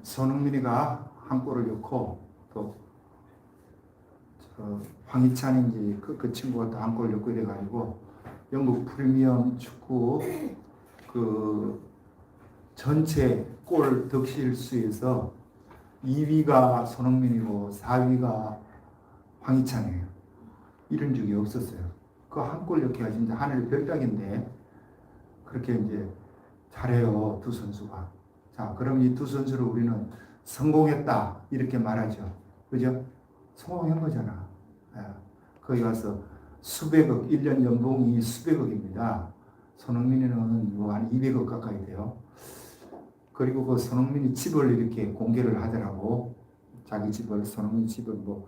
손흥민이가 한 골을 넣고 또 황희찬인지 그 친구가 또 한 골 넣고 이래가지고 영국 프리미엄 축구 그 전체 골 득실 수에서 2위가 손흥민이고 4위가 황희찬이에요. 이런 적이 없었어요. 그 한 골 넣기가 진짜 하늘의 별따기인데 그렇게 이제 잘해요, 두 선수가. 자, 그럼 이 두 선수를 우리는 성공했다 이렇게 말하죠. 그죠? 성공한 거잖아. 거기 가서 수백억, 1년 연봉이 수백억입니다. 손흥민이는 뭐 한 200억 가까이 돼요. 그리고 그 손흥민이 집을 이렇게 공개를 하더라고. 자기 집을, 손흥민 집을 뭐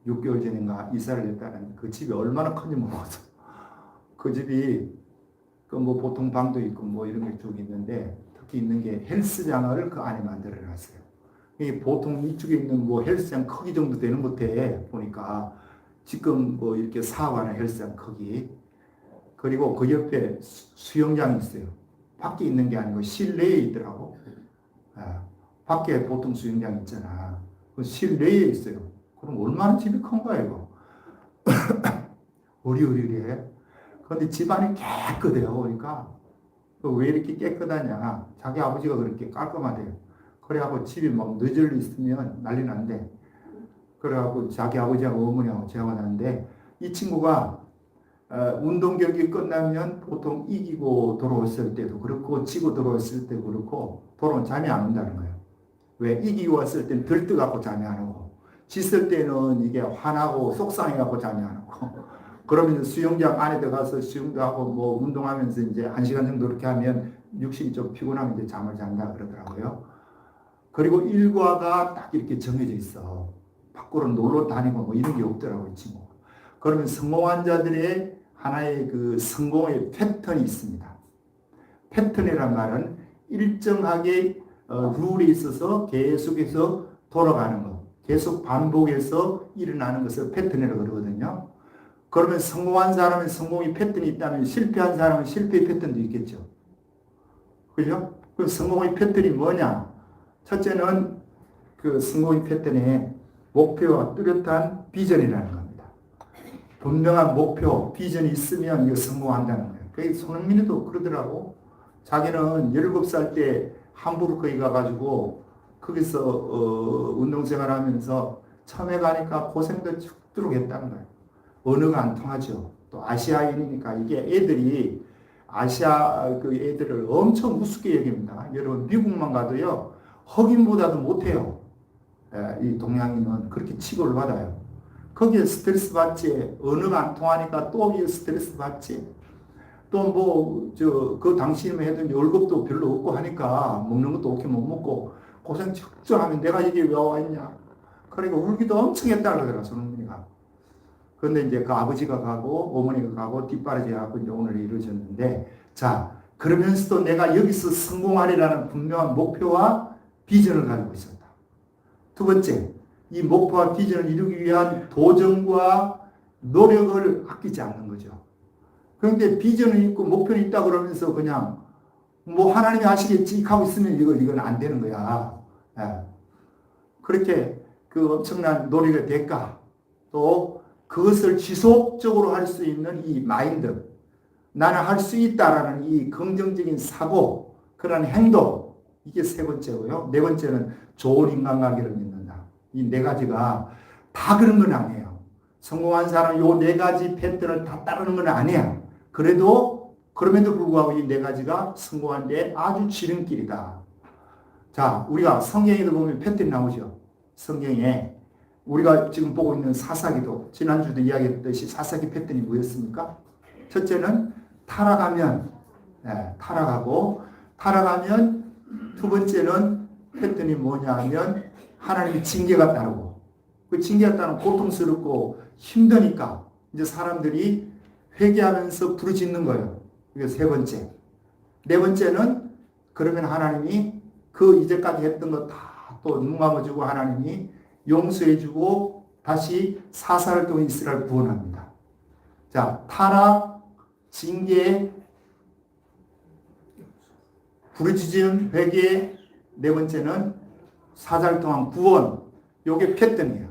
6개월 전인가 이사를 했다는 그 집이 얼마나 큰지 몰라서. 그 집이 그 뭐 보통 방도 있고 뭐 이런 게 쭉 있는데 특히 있는 게 헬스장을 그 안에 만들어 놨어요. 이게 보통 이쪽에 있는 뭐 헬스장 크기 정도 되는 것 같아. 보니까 지금 뭐 이렇게 사업하는 헬스장 크기. 그리고 그 옆에 수영장이 있어요. 밖에 있는 게 아니고 실내에 있더라고. 밖에 보통 수영장 있잖아. 그 실내에 있어요. 그럼 얼마나 집이 큰 거야, 이거. 어리어리해. 그런데 집안이 깨끗해요, 보니까. 왜 이렇게 깨끗하냐. 자기 아버지가 그렇게 깔끔하대요. 그래갖고 집이 막 너절리 있으면 난리 난대. 그래갖고 자기 아버지하고 어머니하고 재혼하는데 이 친구가 운동 경기 끝나면 보통 이기고 돌아왔을 때도 그렇고 지고 돌아왔을 때도 그렇고 돌아오면 잠이 안 온다는 거예요. 왜? 이기고 왔을 때는 들뜨갖고 잠이 안 오고 졌을 때는 이게 화나고 속상해갖고 잠이 안 오고 그러면 수영장 안에 들어가서 수영도 하고 뭐 운동하면서 이제 1시간 정도 이렇게 하면 육신이 좀 피곤하면 이제 잠을 잔다 그러더라고요. 그리고 일과가 딱 이렇게 정해져 있어. 밖으로 놀러 다니고 뭐 이런 게 없더라고요, 이 친구. 그러면 성공한 자들의 하나의 그 성공의 패턴이 있습니다. 패턴이란 말은 일정하게 룰이 있어서 계속해서 돌아가는 것, 계속 반복해서 일어나는 것을 패턴이라고 그러거든요. 그러면 성공한 사람은 성공의 패턴이 있다면 실패한 사람은 실패의 패턴도 있겠죠. 그죠? 그 성공의 패턴이 뭐냐? 첫째는 그 성공의 패턴의 목표와 뚜렷한 비전이라는 겁니다. 분명한 목표, 비전이 있으면 이거 성공한다는 거예요. 그 손흥민이도 그러더라고. 자기는 17살 때 함부르크에 가가지고 거기서 운동생활 하면서 처음에 가니까 고생도 죽도록 했다는 거예요. 언어가 안 통하죠. 또 아시아인이니까 이게 애들이 아시아 그 애들을 엄청 우습게 여깁니다. 여러분 미국만 가도요 흑인보다도 못해요. 이 동양인은 그렇게 취급을 받아요. 거기에 스트레스 받지. 언어가 안 통하니까 또 스트레스 받지. 또 뭐 그 당시에만 해도 월급도 별로 없고 하니까 먹는 것도 오게 못 먹고 고생 적절하면 내가 이게 왜 와 있냐. 그러니까 울기도 엄청 했다 그러더라 손흥민이가. 그런데 이제 그 아버지가 가고 어머니가 가고 뒷바라지 하고 이제 오늘 이루어졌는데 자 그러면서도 내가 여기서 성공하리라는 분명한 목표와 비전을 가지고 있었다. 두 번째, 이 목표와 비전을 이루기 위한 도전과 노력을 아끼지 않는 거죠. 그런데 비전은 있고 목표는 있다 그러면서 그냥 뭐 하나님이 하시겠지 하고 있으면 이건 안 되는 거야. 그렇게 그 엄청난 노력의 대가 또 그것을 지속적으로 할 수 있는 이 마인드 나는 할 수 있다라는 이 긍정적인 사고 그런 행동 이게 세 번째고요. 네 번째는 좋은 인간관계를 맺는다. 이 네 가지가 다 그런 건 아니에요. 성공한 사람은 요 네 가지 패턴을 다 따르는 건 아니야. 그럼에도 불구하고 이 네 가지가 성공한 데 아주 지름길이다. 자, 우리가 성경에도 보면 패턴이 나오죠. 성경에 우리가 지금 보고 있는 사사기도 지난주도 이야기했듯이 사사기 패턴이 뭐였습니까? 첫째는 타락하면 타락하면 두 번째는 패턴이 뭐냐 하면 하나님의 징계가 따르고 그 징계가 따르면 고통스럽고 힘드니까 이제 사람들이 회개하면서 부르짖는 거예요. 이게 세 번째. 네 번째는 그러면 하나님이 그 이제까지 했던 거 다 또 눈 감아주고 하나님이 용서해주고 다시 사사를 통해 이스라엘을 구원합니다. 자, 타락, 징계, 부르짖음, 회개, 네 번째는 사사를 통한 구원, 요게 패턴이에요.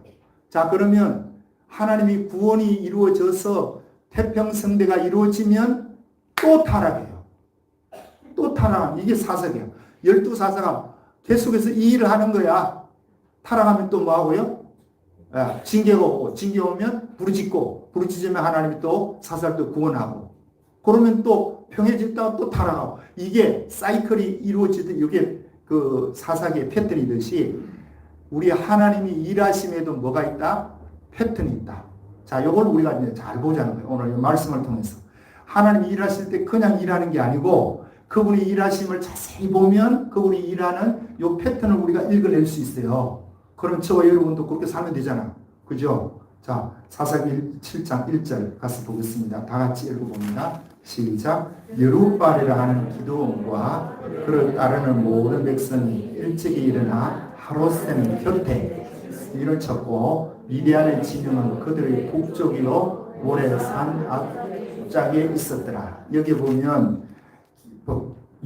자, 그러면 하나님이 구원이 이루어져서 태평성대가 이루어지면 또 타락해요. 또 타락하면 이게 사사예요. 12사사가 계속해서 이 일을 하는 거야. 타락하면 또 뭐 하고요? 징계가 오고, 징계 오면 부르짖고, 부르짖으면 하나님이 또 사사를 또 구원하고, 그러면 또 평해졌다가 또 타락하고, 이게 사이클이 이루어지듯 이게 그 사사기의 패턴이듯이 우리 하나님이 일하심에도 뭐가 있다? 패턴이 있다. 자, 요걸 우리가 이제 잘 보자는 거예요. 오늘 이 말씀을 통해서. 하나님이 일하실 때 그냥 일하는 게 아니고 그분이 일하심을 자세히 보면 그분이 일하는 요 패턴을 우리가 읽어낼 수 있어요. 그럼 저와 여러분도 그렇게 살면 되잖아. 그죠? 자, 사사기 7장 1절 가서 보겠습니다. 다 같이 읽어봅니다. 시작. 여룻바알이라 하는 기드온과 그를 따르는 모든 백성이 일찍이 일어나 하롯세는 곁에 일을 쳤고 미디안의 진영은 그들의 북쪽이로 모래산 앞짝에 있었더라. 여기 보면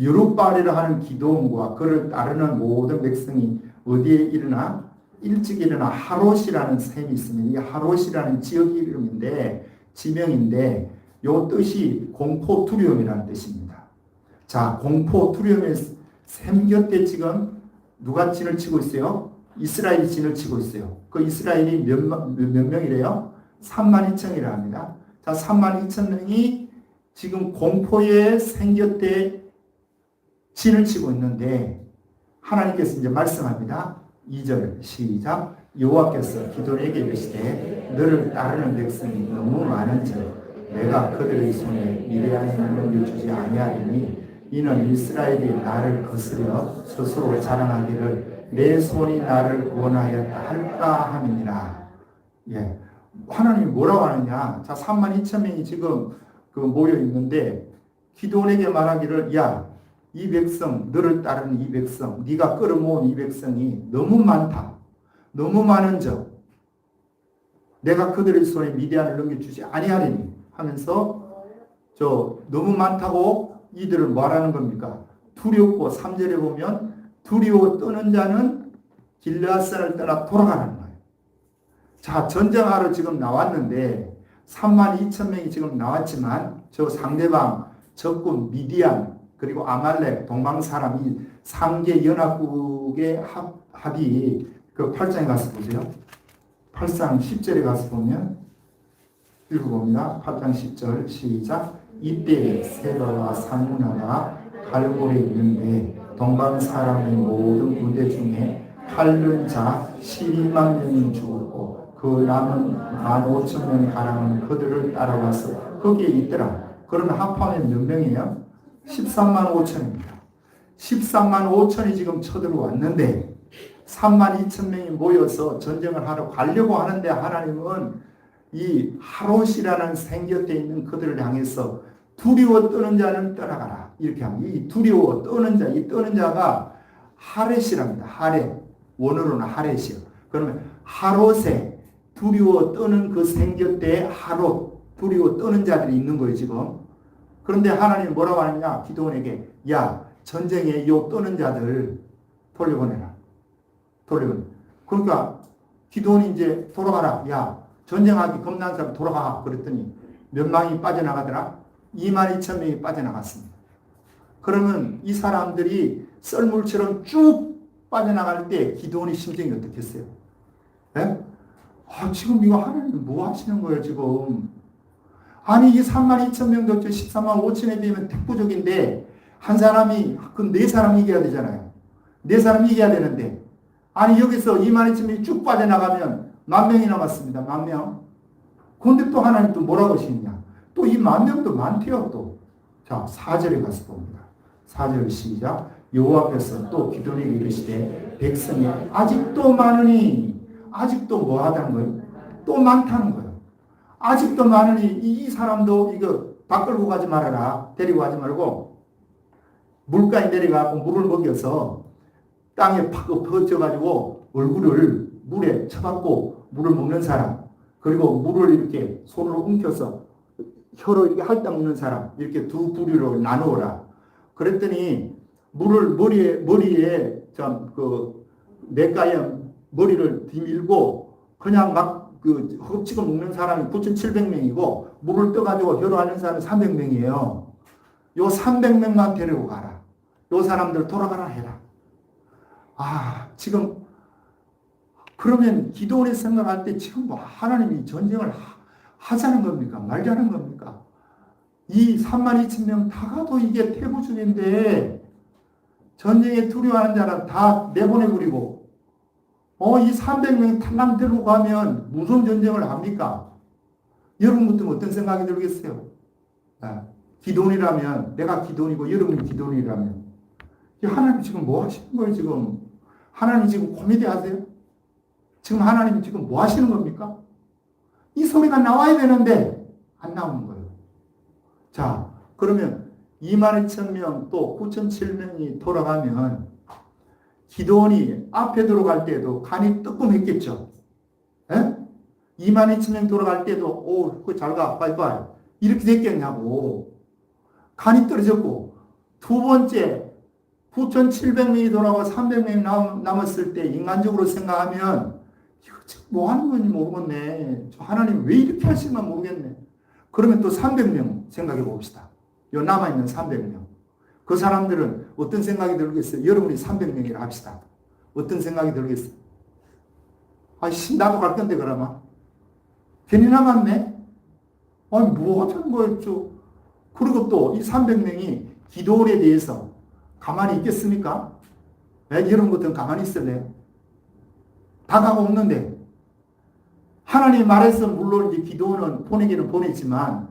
여룻바알이라 하는 기드온과 그를 따르는 모든 백성이 어디에 일어나? 일찍 일어나 하롯이라는 셈이 있으면 이 하롯이라는 지역 이름인데 지명인데 요 뜻이 공포 두려움이라는 뜻입니다. 자, 공포 두려움의 셈 곁에 지금 누가 진을 치고 있어요? 이스라엘이 진을 치고 있어요. 그 이스라엘이 몇 명이래요? 32,000이라 합니다. 자, 32,000명이 지금 공포의 셈 곁에 진을 치고 있는데 하나님께서 이제 말씀합니다. 2절 시작. 여호와께서 기드온에게 이르시되 너를 따르는 백성이 너무 많은즉 내가 그들의 손에 미디안의 능력을 주지 아니하리니 이는 이스라엘이 나를 거스려 스스로 자랑하기를 내 손이 나를 구원하였다 할까 함이니라. 예. 하나님이 뭐라고 하느냐? 자, 32,000명이 지금 그 모여 있는데 기드온에게 말하기를 야, 이 백성, 너를 따르는 이 백성, 네가 끌어모은 이 백성이 너무 많다. 너무 많은즉 내가 그들의 손에 미디안을 넘겨주지 아니하리니 하면서 너무 많다고 이들을 뭐라는 겁니까? 두렵고 3절에 보면 두려워 떠는 자는 길르앗산을 떠나 돌아가는 거예요. 자, 전쟁하러 지금 나왔는데 32,000명이 지금 나왔지만 저 상대방 적군 미디안 그리고 아말렉 동방사람 이 상계 연합국의 합이 그 8장에 가서 보세요. 8장 10절에 가서 보면 읽어봅니다. 8장 10절 시작. 이때 세바와 살무나가 갈골에 있는데 동방사람의 모든 군대 중에 칼른 자 12만 명이 죽었고 그 남은 15,000명가량은 그들을 따라와서 거기에 있더라. 그러면 합하면 몇 명이에요? 13만 5천입니다. 13만 5천이 지금 쳐들어왔는데 3만 2천 명이 모여서 전쟁을 하러 가려고 하는데 하나님은 이 하롯이라는 생곁에 있는 그들을 향해서 두려워 떠는 자는 떠나가라. 이렇게 합니다. 이 두려워 떠는 자, 이 떠는 자가 하렛이랍니다. 하렛. 원어로는 하렛이요. 그러면 하롯에 두려워 떠는 그 생곁에 하롯, 두려워 떠는 자들이 있는 거예요, 지금. 그런데 하나님 뭐라고 하느냐? 기드온에게 야, 전쟁에 요 떠는 자들 돌려보내라. 돌려보내라. 그러니까 기드온이 이제 돌아가라. 야, 전쟁하기 겁난 사람 돌아가. 그랬더니 몇 명이 빠져나가더라? 22,000명이 빠져나갔습니다. 그러면 이 사람들이 썰물처럼 쭉 빠져나갈 때 기드온의 심정이 어떻겠어요? 예? 지금 이거 하나님 뭐 하시는 거예요, 지금? 아니, 이 32,000명도 13만 5천에 비하면 특부족인데, 한 사람이, 그 네 사람 이겨야 되잖아요. 네 사람 이겨야 되는데, 아니, 여기서 22,000명이 쭉 빠져나가면 10,000명이 남았습니다. 10,000명. 그런데 또 하나님 또 뭐라고 하시느냐? 또 이 10,000명도 많대요, 또. 자, 4절에 가서 봅니다. 4절 시작. 여호와께서 또 기드온에게 이르시되 백성이 아직도 많으니, 아직도 뭐 하다는 거예요? 또 많다는 거예요. 아직도 많으니 이 사람도 이거 밥 끌고 가지 말아라. 데리고 가지 말고 물가에 내려가고 물을 먹여서 땅에 팍 엎어져가지고 얼굴을 물에 쳐박고 물을 먹는 사람, 그리고 물을 이렇게 손으로 움켜서 혀로 이렇게 핥아 먹는 사람, 이렇게 두 부류로 나누어라. 그랬더니 물을 머리에 냇가에 머리를 뒤밀고 그냥 막 그 흡치고 먹는 사람이 9,700명이고 물을 떠가지고 혀로하는 사람이 300명이에요. 요 300명만 데리고 가라. 요 사람들 돌아가라 해라. 지금 그러면 기도원이 생각할 때 지금 뭐 하나님이 전쟁을 하자는 겁니까? 말자는 겁니까? 이 32,000명 다 가도 이게 태부 중인데 전쟁에 두려워하는 자는 다 내보내버리고 이 300명 탈랑 들고 가면 무슨 전쟁을 합니까? 여러분 같으면 어떤 생각이 들겠어요? 기도원이라면 내가 기도원이고 여러분이 기도원이라면 하나님 지금 뭐 하시는 거예요 지금? 하나님 지금 코미디 하세요? 지금 하나님 지금 뭐 하시는 겁니까? 이 소리가 나와야 되는데 안 나오는 거예요. 자, 그러면 22,000명 또 9,700명이 돌아가면 기도원이 앞에 들어갈 때도 간이 뜨끔했겠죠. 22,000명 돌아갈 때도 그거 잘 가, 빠이빠이 이렇게 됐겠냐고. 간이 떨어졌고 두 번째 9,700명이 돌아가고 300명이 남았을 때 인간적으로 생각하면 이거 지금 뭐 하는 건지 모르겠네. 하나님 왜 이렇게 하시나 모르겠네. 그러면 또 300명 생각해 봅시다. 요 남아있는 300명. 그 사람들은 어떤 생각이 들겠어요? 여러분이 300명이라 합시다. 어떤 생각이 들겠어요? 나도 갈 건데 그러면. 괜히 남았네? 뭐 하자는 거였죠? 그리고 또 이 300명이 기도원에 대해서 가만히 있겠습니까? 여러분 같은 가만히 있을래요? 다 가고 없는데. 하나님 말해서 물론 이제 기도원은 보내기는 보냈지만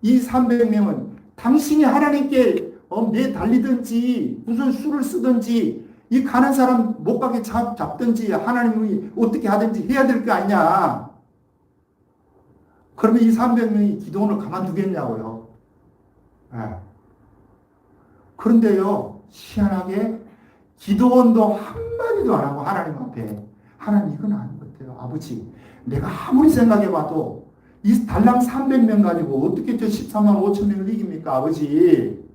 이 300명은 당신이 하나님께 매 달리든지 무슨 수를 쓰든지 이 가는 사람 못 가게 잡든지 하나님이 어떻게 하든지 해야 될 거 아니냐. 그러면 이 300명이 기도원을 가만두겠냐고요. 그런데요, 희한하게 기도원도 한마디도 안 하고 하나님 앞에 하나님 이건 아닌 것 같아요. 아버지 내가 아무리 생각해봐도 이 달랑 300명 가지고 어떻게 저 14만 5천 명을 이깁니까 아버지.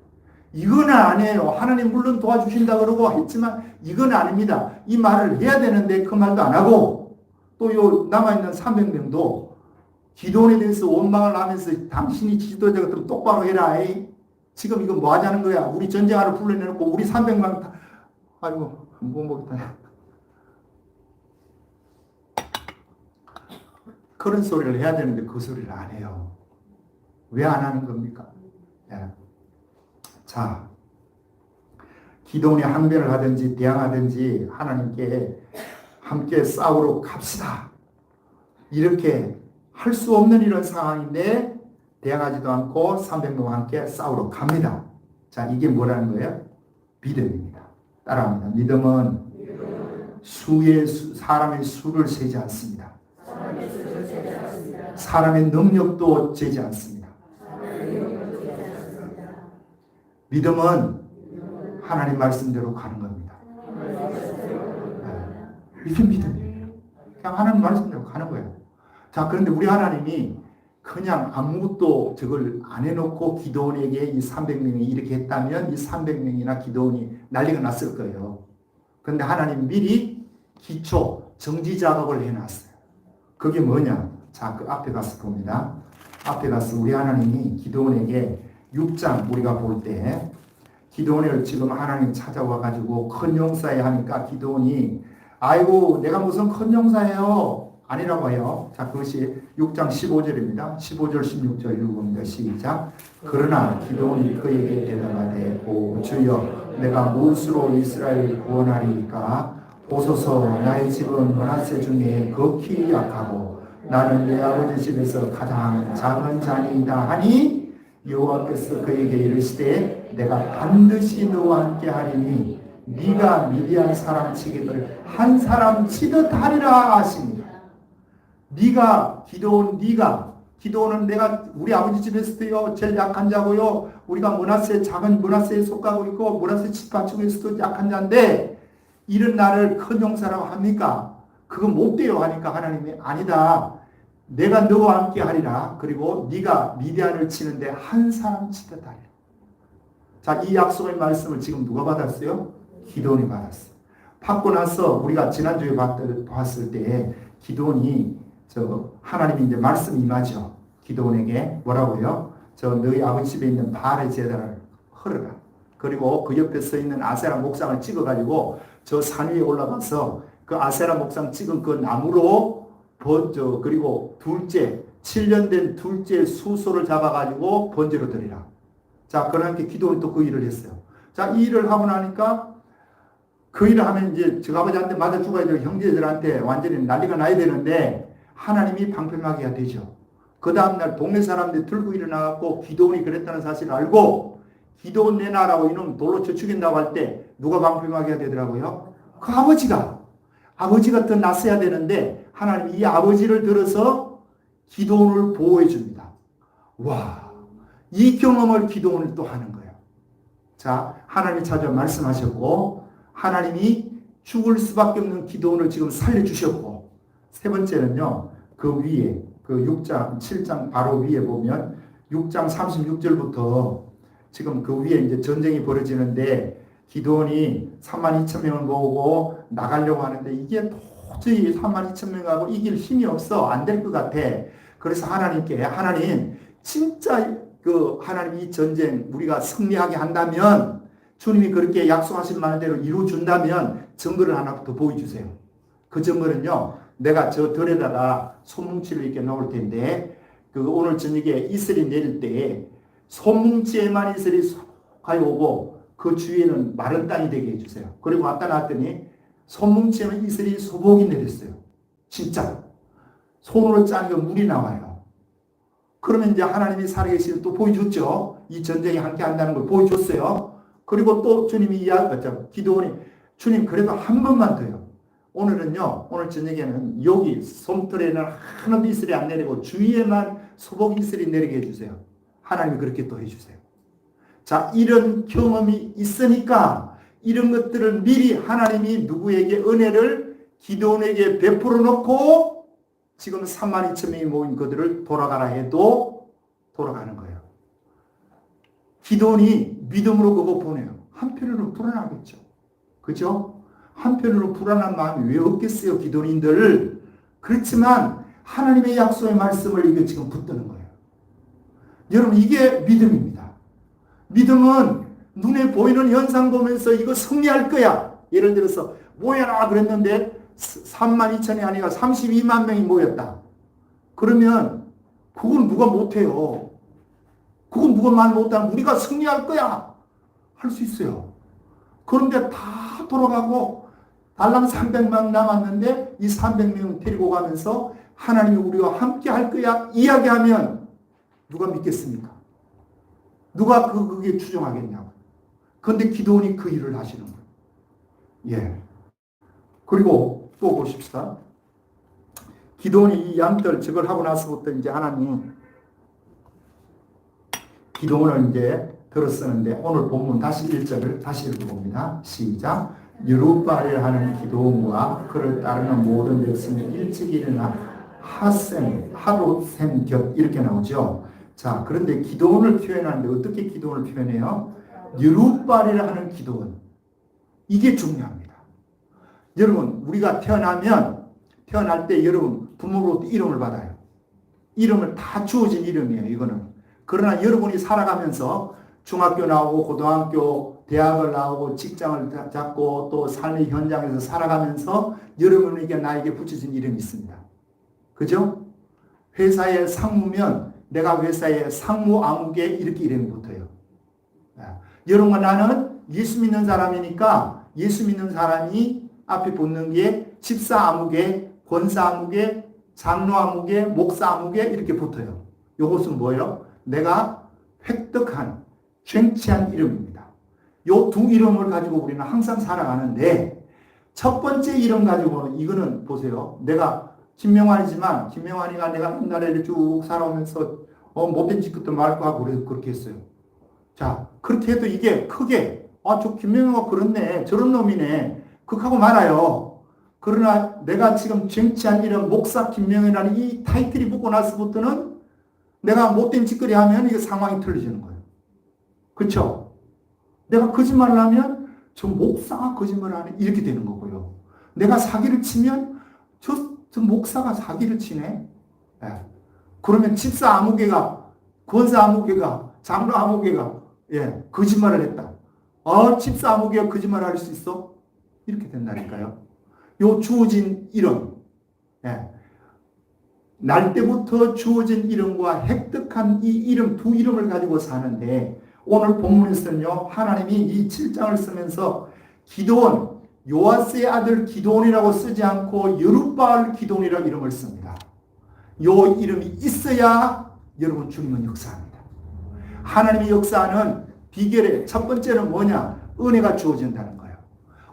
이건 아니에요. 하나님 물론 도와주신다 그러고 했지만 이건 아닙니다. 이 말을 해야 되는데 그 말도 안 하고 또 요 남아있는 300명도 기도원에 대해서 원망을 하면서 당신이 지도자가 좀 똑바로 해라. 지금 이거 뭐 하자는 거야. 우리 전쟁하러 불러내놓고 우리 300만 다 아이고 뭐 먹겠다. 그런 소리를 해야 되는데 그 소리를 안 해요. 왜 안 하는 겁니까? 자, 기도원이 항변을 하든지 대항하든지 하나님께 함께 싸우러 갑시다. 이렇게 할 수 없는 이런 상황인데 대항하지도 않고 300명과 함께 싸우러 갑니다. 자, 이게 뭐라는 거예요? 믿음입니다. 따라합니다. 믿음은 사람의 수를 세지 않습니다. 사람의 능력도 재지 않습니다. 믿음은 하나님 말씀대로 가는 겁니다. 이게 믿음이에요. 그냥 하나님 말씀대로 가는 거예요. 자, 그런데 우리 하나님이 그냥 아무것도 저걸 안 해놓고 기도원에게 이 300명이 이렇게 했다면 이 300명이나 기도원이 난리가 났을 거예요. 그런데 하나님 미리 기초 정지 작업을 해놨어요. 그게 뭐냐? 자, 그 앞에 가서 봅니다. 앞에 가서 우리 하나님이 기도원에게 6장 우리가 볼 때 기도원을 지금 하나님 찾아와 가지고 큰 용사에 하니까 기도원이 아이고 내가 무슨 큰 용사예요 아니라고 해요. 자, 그것이 6장 15절입니다. 15절 16절 읽어봅니다. 시작. 그러나 기도원이 그에게 대답하되 오 주여 내가 무엇으로 이스라엘을 구원하리이까 보소서 나의 집은 므낫세 중에 극히 약하고 나는 내 아버지 집에서 가장 작은 자니이다 하니 여호와께서 그에게 이르시되 내가 반드시 너와 함께 하리니 네가 미디안 사람 치기를 한 사람 치듯 하리라 하십니다. 기도원은 내가 우리 아버지 집에서도요 제일 약한 자고요 우리가 작은 므낫세에 속하고 있고 므낫세 지파층에서도 약한 자인데 이런 나를 큰 용사라고 합니까? 그거 못 돼요 하니까 하나님이 아니다. 내가 너와 함께 하리라. 그리고 네가 미디안을 치는데 한 사람 치듯 하리라. 자, 이 약속의 말씀을 지금 누가 받았어요? 기도원이 받았어요. 받고 나서 우리가 지난주에 봤을 때 기도원이 하나님이 이제 말씀이 임하죠. 기도원에게 뭐라고요? 너희 아버지 집에 있는 바알의 제단을 헐어라. 그리고 그 옆에 서 있는 아세라 목상을 찍어가지고 저 산 위에 올라가서 그 아세라 목상 찍은 그 나무로 그리고 7년 된 둘째 수소를 잡아가지고 번제로 드리라. 자, 그렇게 기도원이 또 그 일을 했어요. 자, 이 일을 하고 나니까 그 일을 하면 이제 저 아버지한테 맞아 죽어야 될 형제들한테 완전히 난리가 나야 되는데 하나님이 방패막이가 되죠. 그 다음날 동네 사람들이 들고 일어나갖고 기도원이 그랬다는 사실을 알고 기도원 내놔라고 이놈 돌로 쳐 죽인다고 할 때 누가 방패막이가 되더라고요? 그 아버지가 더 낫어야 되는데 하나님이 이 아버지를 들어서 기도원을 보호해 줍니다. 와, 이 경험을 기도원을 또 하는 거예요. 자, 하나님이 찾아 말씀하셨고 하나님이 죽을 수밖에 없는 기도원을 지금 살려주셨고 세 번째는요. 그 위에 그 6장 7장 바로 위에 보면 6장 36절부터 지금 그 위에 이제 전쟁이 벌어지는데 기도원이 32,000명을 모으고 나가려고 하는데 이게 도저히 32,000명하고 이길 힘이 없어. 안 될 것 같아. 그래서 하나님께 하나님 진짜 하나님 이 전쟁 우리가 승리하게 한다면 주님이 그렇게 약속하신 말대로 이루어준다면 증거를 하나 더 보여주세요. 그 증거는요. 내가 저 들에다가 손뭉치를 이렇게 넣을 텐데 오늘 저녁에 이슬이 내릴 때 손뭉치에만 이슬이 가요 오고 그 주위에는 마른 땅이 되게 해주세요. 그리고 왔다 놨더니 손뭉치에만 이슬이 소복이 내렸어요. 진짜 손으로 짠 거 물이 나와요. 그러면 이제 하나님이 살아계시는 또 보여줬죠. 이 전쟁에 함께 한다는 걸 보여줬어요. 그리고 또 주님이 기도원이 주님 그래도 한 번만 더요. 오늘은요. 오늘 저녁에는 여기 솜털에는 하나도 이슬이 안 내리고 주위에만 소복 이슬이 내리게 해주세요. 하나님이 그렇게 또 해주세요. 자, 이런 경험이 있으니까 이런 것들을 미리 하나님이 누구에게 은혜를 기도원에게 베풀어 놓고 지금 32,000명이 모인 그들을 돌아가라 해도 돌아가는 거예요. 기도원이 믿음으로 그거 보내요. 한편으로 불안하겠죠. 그죠? 한편으로 불안한 마음이 왜 없겠어요, 기도인들. 그렇지만 하나님의 약속의 말씀을 이게 지금 붙드는 거예요. 여러분, 이게 믿음입니다. 믿음은 눈에 보이는 현상 보면서 이거 승리할 거야. 예를 들어서 모여라 그랬는데 32,000이 아니라 32만 명이 모였다. 그러면 그건 누가 못해요. 그건 누가 말 못하면 우리가 승리할 거야. 할 수 있어요. 그런데 다 돌아가고 달랑 300명 남았는데 이 300명 데리고 가면서 하나님이 우리와 함께 할 거야 이야기하면 누가 믿겠습니까? 누가 그게 추정하겠냐고. 그런데 기도원이 그 일을 하시는 거예요. 예. 그리고 또 보십시다. 기도원이 이 양털 저걸 하고 나서부터 이제 하나님 기도원을 이제 들었었는데 오늘 본문 다시 1절을 다시 읽어봅니다. 시작. 여룻바알을 하는 기도원과 그를 따르는 모든 백성이 일찍 일어나 하룻샘 곁 이렇게 나오죠. 자, 그런데 기도원을 표현하는데 어떻게 기도원을 표현해요? 여룻바알을 하는 기도원. 이게 중요합니다. 여러분, 우리가 태어날 때 여러분 부모로부터 이름을 받아요. 이름을 다 주어진 이름이에요, 이거는. 그러나 여러분이 살아가면서 중학교 나오고 고등학교, 대학을 나오고 직장을 잡고 또 삶의 현장에서 살아가면서 여러분에게 나에게 붙여진 이름이 있습니다. 그죠? 회사에 상무면 내가 회사에 상무 아무개 이렇게 이름이 붙어요. 여러분과 나는 예수 믿는 사람이니까 예수 믿는 사람이 앞에 붙는 게 집사 아무개, 권사 아무개, 장로 아무개, 목사 아무개 이렇게 붙어요. 이것은 뭐예요? 내가 획득한 쟁취한 이름입니다. 요 두 이름을 가지고 우리는 항상 살아가는데 첫 번째 이름 가지고는 이거는 보세요. 내가 김명환이지만 김명환이가 내가 옛날에 쭉 살아오면서 못된 짓부터 말고 하고 그래서 그렇게 했어요. 자, 그렇게 해도 이게 크게 저 김명환가 그렇네 저런 놈이네 그렇게 하고 말아요. 그러나 내가 지금 쟁취한 이름 목사 김명환이라는 이 타이틀이 붙고 나서부터는 내가 못된 짓거리 하면 이게 상황이 틀려지는 거예요. 그렇죠? 내가 거짓말을 하면 저 목사가 거짓말을 하네. 이렇게 되는 거고요. 내가 사기를 치면 저 목사가 사기를 치네. 예. 그러면 집사 아무개가, 권사 아무개가, 장로 아무개가 거짓말을 했다. 집사 아무개가 거짓말을 할 수 있어? 이렇게 된다니까요. 요 주어진 이름, 날 때부터 주어진 이름과 획득한 이 이름, 두 이름을 가지고 사는데, 오늘 본문에서는요, 하나님이 이 7장을 쓰면서 기드온, 요아스의 아들 기드온이라고 쓰지 않고 여룻바알 기드온이라고 이름을 씁니다. 요 이름이 있어야 여러분 주님은 역사합니다. 하나님의 역사는 비결의 첫 번째는 뭐냐? 은혜가 주어진다는 거예요.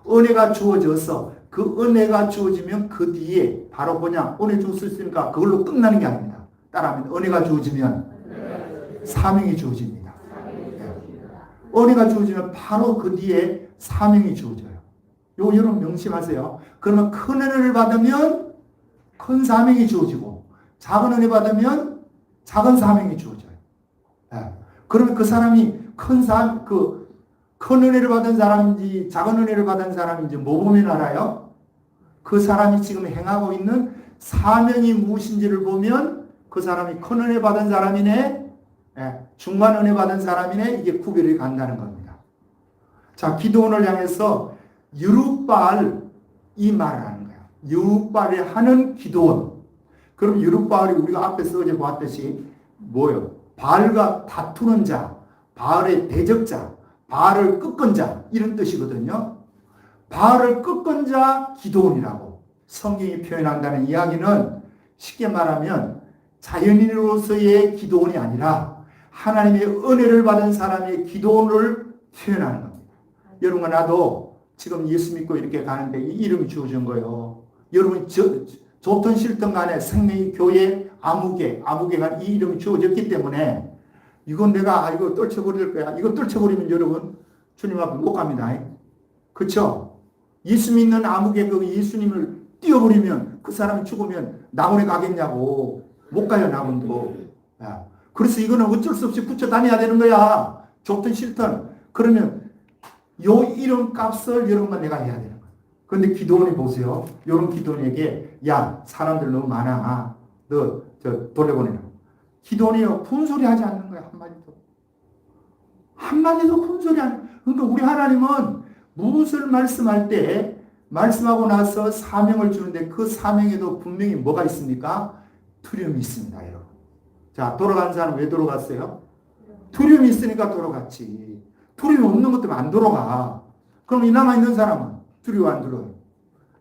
은혜가 주어져서 그 은혜가 주어지면 그 뒤에 바로 뭐냐? 은혜 주었으니까 그걸로 끝나는 게 아닙니다. 따라하면 은혜가 주어지면 사명이 주어집니다. 은혜가 주어지면 바로 그 뒤에 사명이 주어져요. 요거 여러분 명심하세요. 그러면 큰 은혜를 받으면 큰 사명이 주어지고 작은 은혜 받으면 작은 사명이 주어져요. 그러면 그 사람이 큰 은혜를 받은 사람인지 작은 은혜를 받은 사람인지 뭐 보면 알아요? 그 사람이 지금 행하고 있는 사명이 무엇인지를 보면 그 사람이 큰 은혜 받은 사람이네, 중간 은혜 받은 사람이네, 이게 구별이 간다는 겁니다. 자, 기드온을 향해서 여룻바알 이 말을 하는 거예요. 여룻바알이 하는 기드온. 그럼 여룻바알이 우리가 앞에서 어제 보았듯이 뭐예요? 바알과 다투는 자, 바알의 대적자, 바알을 꺾은 자, 이런 뜻이거든요. 바알을 꺾은 자 기드온이라고 성경이 표현한다는 이야기는 쉽게 말하면 자연인으로서의 기드온이 아니라 하나님의 은혜를 받은 사람의 기드온을 표현하는 겁니다. 여러분과 나도 지금 예수 믿고 이렇게 가는데 이 이름이 주어진 거예요. 여러분이 좋든 싫든 간에 생명의 교회 아무개가 이 이름이 주어졌기 때문에 이건 내가 이거 떨쳐버릴 거야. 이거 떨쳐버리면 여러분 주님 앞에 못 갑니다. 그렇죠? 예수 믿는 아무개 그 예수님을 띄워버리면 그 사람이 죽으면 낙원에 가겠냐고. 못 가요, 낙원도. 그래서 이거는 어쩔 수 없이 붙여 다녀야 되는 거야. 좋든 싫든. 그러면 요 이름 값을 여러분과 내가 해야 되는 거야. 그런데 기드온이 보세요. 요런 기드온에게 야, 사람들 너무 많아. 너 돌려보내라. 기드온이요, 푼소리 하지 않는 거야. 한마디도 푼소리 안. 그러니까 우리 하나님은 무엇을 말씀할 때 말씀하고 나서 사명을 주는데 그 사명에도 분명히 뭐가 있습니까? 두려움이 있습니다, 여러분. 자, 돌아간 사람 왜 돌아갔어요? 두려움이 있으니까 돌아갔지. 두려움이 없는 것 때문에 안 돌아가. 그럼 이 남아있는 사람은 두려워 안 두려워요?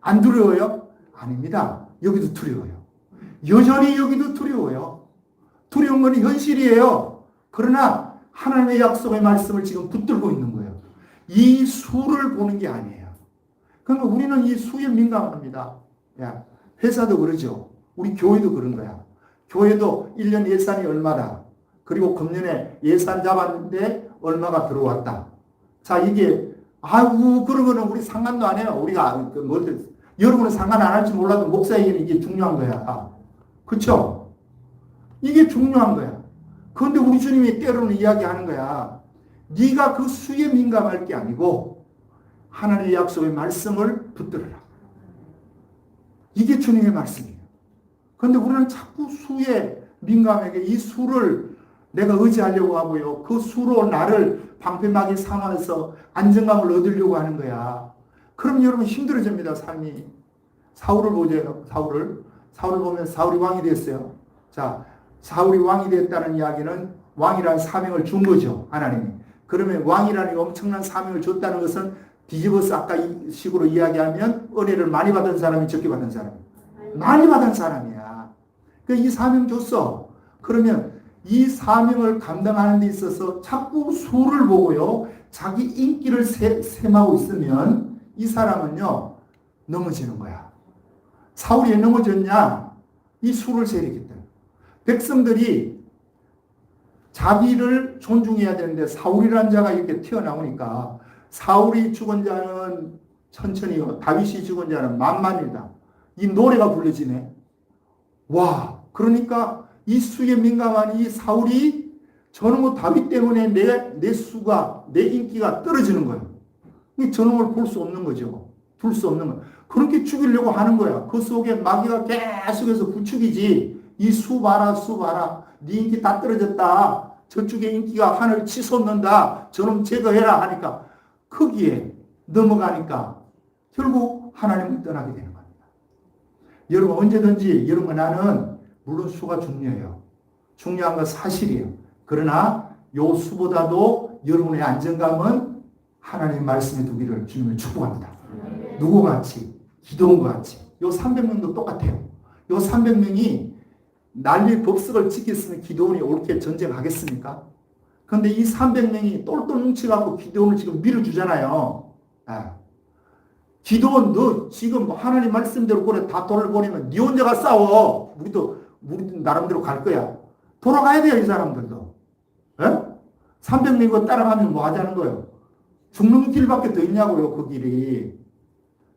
안 두려워요? 아닙니다. 여기도 두려워요. 여전히 여기도 두려워요. 두려운 건 현실이에요. 그러나 하나님의 약속의 말씀을 지금 붙들고 있는 거예요. 이 수를 보는 게 아니에요. 그러니까 우리는 이 수에 민감합니다. 회사도 그러죠. 우리 교회도 그런 거야. 교회도 1년 예산이 얼마다. 그리고 금년에 예산 잡았는데 얼마가 들어왔다. 자, 이게 그런 거는 우리 상관도 안 해요. 우리가 여러분은 상관 안 할지 몰라도 목사에게는 이게 중요한 거야. 그렇죠? 이게 중요한 거야. 그런데 우리 주님이 때로는 이야기하는 거야. 네가 그 수에 민감할 게 아니고 하나님의 약속의 말씀을 붙들어라. 이게 주님의 말씀이에요. 그런데 우리는 자꾸 수에 민감하게 이 수를 내가 의지하려고 하고요. 그 수로 나를 방패막이 삼아서 안정감을 얻으려고 하는 거야. 그럼 여러분 힘들어집니다, 삶이. 사울을 보세요. 사울을 보면 사울이 왕이 됐어요. 자, 사울이 왕이 됐다는 이야기는 왕이라는 사명을 준 거죠, 하나님이. 그러면 왕이라는 엄청난 사명을 줬다는 것은 뒤집어서 아까 이 식으로 이야기하면 은혜를 많이 받은 사람이 적게 받은 사람이 많이 받은 사람이야. 그러니까 이 사명 줬어. 그러면 이 사명을 감당하는 데 있어서 자꾸 수를 보고요, 자기 인기를 셈하고 있으면 이 사람은요 넘어지는 거야. 사울이 왜 넘어졌냐? 이 수를 세리기 때문에. 백성들이 자기를 존중해야 되는데 사울이라는 자가 이렇게 튀어나오니까 사울이 죽은 자는 천천히요, 다윗이 죽은 자는 만만이다. 이 노래가 불려지네. 와, 그러니까 이 수에 민감한 이 사울이 저는 다윗 때문에 내 수가, 내 인기가 떨어지는 거예요. 저놈을 볼 수 없는 거죠. 둘 수 없는 거. 그렇게 죽이려고 하는 거야. 그 속에 마귀가 계속해서 부추기지. 이 수 봐라, 수 봐라. 네 인기 다 떨어졌다. 저쪽에 인기가 하늘 치솟는다. 저놈 제거해라 하니까 거기에 넘어가니까 결국 하나님을 떠나게 되는 겁니다. 여러분 언제든지 여러분 나는 물론 수가 중요해요. 중요한 건 사실이에요. 그러나 요 수보다도 여러분의 안정감은 하나님 말씀에 두기를 주님을 축복합니다. 누구 같이? 기도원과 같이. 요 300명도 똑같아요. 요 300명이 난리 법석을 지켰으면 기도원이 옳게 전쟁하겠습니까? 그런데 이 300명이 똘똘 뭉쳐갖고 기도원을 지금 밀어주잖아요. 기도원 너 지금 하나님 말씀대로 그래 다 돌아보내면 네 혼자가 싸워. 우리도 나름대로 갈 거야. 돌아가야 돼요 이 사람들도. 300명이 따라가면 뭐 하자는 거예요? 죽는 길밖에 더 있냐고요 그 길이.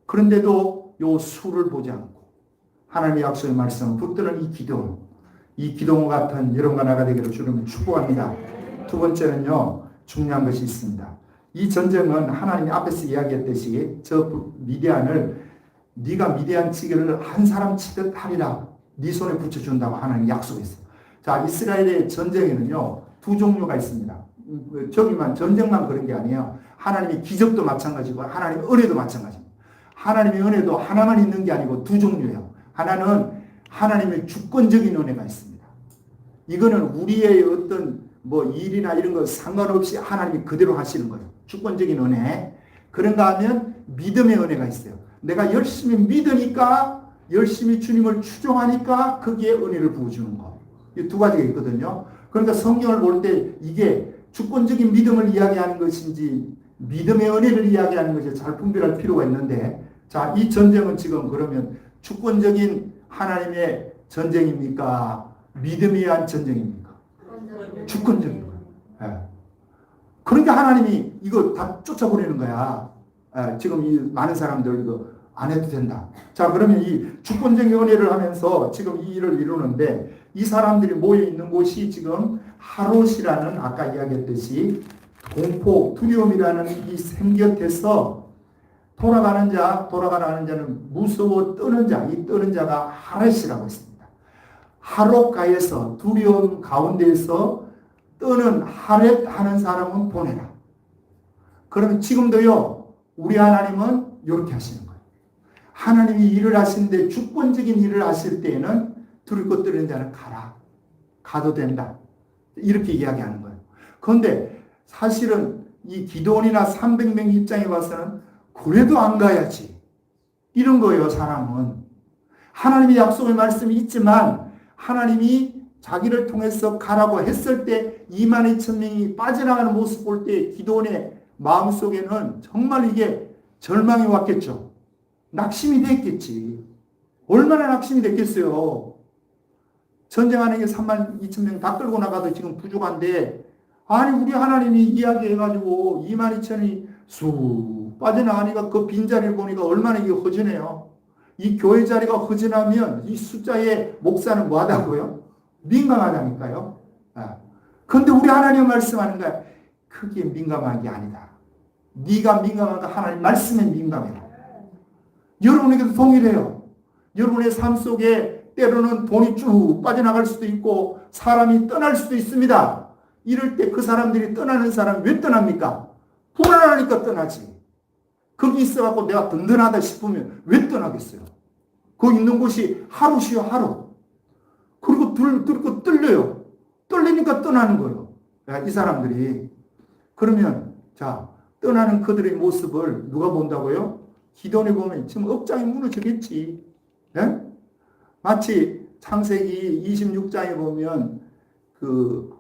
그런데도 요 수를 보지 않고 하나님의 약속의 말씀을 붙드는 이 기도원 같은 여러분과 나가 되기를 주님을 축복합니다. 두 번째는요 중요한 것이 있습니다. 이 전쟁은 하나님이 앞에서 이야기했듯이 저 미디안을 네가 미디안 치기를 한 사람 치듯 하리라. 네 손에 붙여준다고 하나님이 약속했어요. 자, 이스라엘의 전쟁에는요 두 종류가 있습니다. 저기만 전쟁만 그런 게 아니에요. 하나님의 기적도 마찬가지고 하나님의 은혜도 마찬가지입니다. 하나님의 은혜도 하나만 있는 게 아니고 두 종류예요. 하나는 하나님의 주권적인 은혜가 있습니다. 이거는 우리의 어떤 뭐 일이나 이런 거 상관없이 하나님이 그대로 하시는 거예요. 주권적인 은혜. 그런가 하면 믿음의 은혜가 있어요. 내가 열심히 믿으니까 열심히 주님을 추종하니까 거기에 은혜를 부어주는 거. 이 두 가지가 있거든요. 그러니까 성경을 볼 때 이게 주권적인 믿음을 이야기하는 것인지 믿음의 은혜를 이야기하는 것이 잘 분별할 필요가 있는데 자, 이 전쟁은 지금 그러면 주권적인 하나님의 전쟁입니까? 믿음에 의한 전쟁입니까? 주권적인 거예요. 네. 그러니까 하나님이 이거 다 쫓아보내는 거야. 지금 이 많은 사람들 이거 안 해도 된다. 자, 그러면 이 주권적인 은혜를 하면서 지금 이 일을 이루는데 이 사람들이 모여 있는 곳이 지금 하롯이라는 아까 이야기했듯이 공포, 두려움이라는 이 샘 곁에서 돌아가는 자는 무서워 떠는 자, 이 떠는 자가 하롯이라고 했습니다. 하롯가에서 두려움 가운데에서 떠는 하렛 하는 사람은 보내라. 그러면 지금도요, 우리 하나님은 이렇게 하시는 거예요. 하나님이 일을 하시는데 주권적인 일을 하실 때에는 두렵고 떠는 자는 가라. 가도 된다. 이렇게 이야기하는 거예요. 그런데 사실은 이 기도원이나 300명 입장에 봐서는 그래도 안 가야지. 이런 거예요, 사람은. 하나님의 약속의 말씀이 있지만 하나님이 자기를 통해서 가라고 했을 때 22,000명이 빠져나가는 모습 볼 때 기도원의 마음속에는 정말 이게 절망이 왔겠죠. 낙심이 됐겠지. 얼마나 낙심이 됐겠어요. 전쟁하는 게 32,000명 다 끌고 나가도 지금 부족한데 아니 우리 하나님이 이야기해가지고 22,000이 쑥 빠져나가니까 그 빈자리를 보니까 얼마나 이게 허전해요. 이 교회 자리가 허전하면 이 숫자의 목사는 뭐하다고요? 민감하다니까요. 그런데 우리 하나님 말씀하는 거야. 크게 민감한 게 아니다. 네가 민감한 거 하나님 말씀에 민감해라. 여러분에게도 동일해요. 여러분의 삶 속에 때로는 돈이 쭉 빠져나갈 수도 있고 사람이 떠날 수도 있습니다. 이럴 때 그 사람들이 떠나는 사람이 왜 떠납니까? 불안하니까 떠나지. 거기 있어갖고 내가 든든하다 싶으면 왜 떠나겠어요? 거기 있는 곳이 하루시요 하루. 그리고 들고 떨려요. 떨리니까 떠나는 거예요. 이 사람들이. 그러면 자 떠나는 그들의 모습을 누가 본다고요? 기도원에 보면 지금 억장이 무너지겠지. 네? 마치 창세기 26장에 보면 그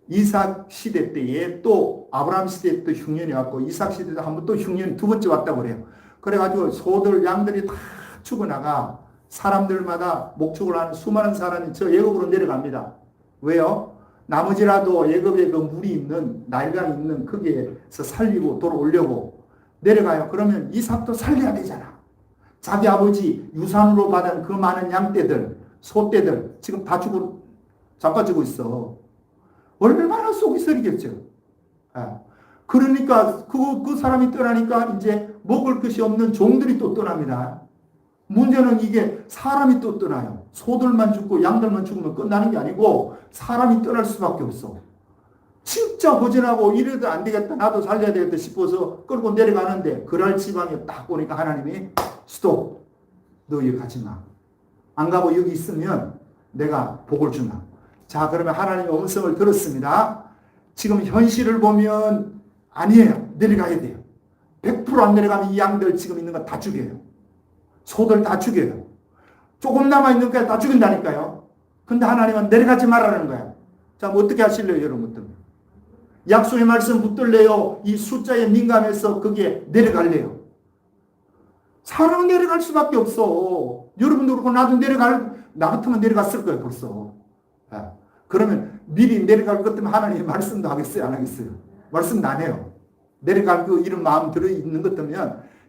이삭 시대 때에 또 아브라함 시대에 또 흉년이 왔고 이삭 시대에 한번 또 흉년이 두 번째 왔다고 그래요. 그래가지고 소들 양들이 다 죽어나가 사람들마다 목축을 하는 수많은 사람이 저 애굽으로 내려갑니다. 왜요? 나머지라도 애굽에 그 물이 있는 나일강이 있는 거기에서 살리고 돌아오려고 내려가요. 그러면 이삭도 살려야 되잖아. 자기 아버지 유산으로 받은 그 많은 양떼들, 소떼들 지금 다 잡아주고 있어. 얼마나 속이 쓰리겠죠. 그러니까 그 사람이 떠나니까 이제 먹을 것이 없는 종들이 또 떠납니다. 문제는 이게 사람이 또 떠나요. 소들만 죽고 양들만 죽으면 끝나는 게 아니고 사람이 떠날 수밖에 없어. 진짜 허전하고 이래도 안 되겠다. 나도 살려야 되겠다 싶어서 끌고 내려가는데 그럴 지방에 딱 보니까 하나님이 스톱. 너 여기 가지 마. 안 가고 여기 있으면 내가 복을 주마. 자, 그러면 하나님의 음성을 들었습니다. 지금 현실을 보면 아니에요. 내려가야 돼요. 100% 안 내려가면 이 양들 지금 있는 거 다 죽여요. 소들 다 죽여요. 조금 남아있는 거야 다 죽인다니까요. 근데 하나님은 내려가지 말라는 거야. 자, 뭐 어떻게 하실래요, 여러분들? 약속의 말씀 붙들래요? 이 숫자에 민감해서 그게 내려갈래요? 사람은 내려갈 수밖에 없어. 여러분도 그렇고 나도 나 같으면 내려갔을 거예요, 벌써. 그러면 미리 내려갈 것 때문에 하나님의 말씀도 하겠어요, 안 하겠어요? 말씀도 안 해요. 내려갈 이런 마음 들어있는 것 때문에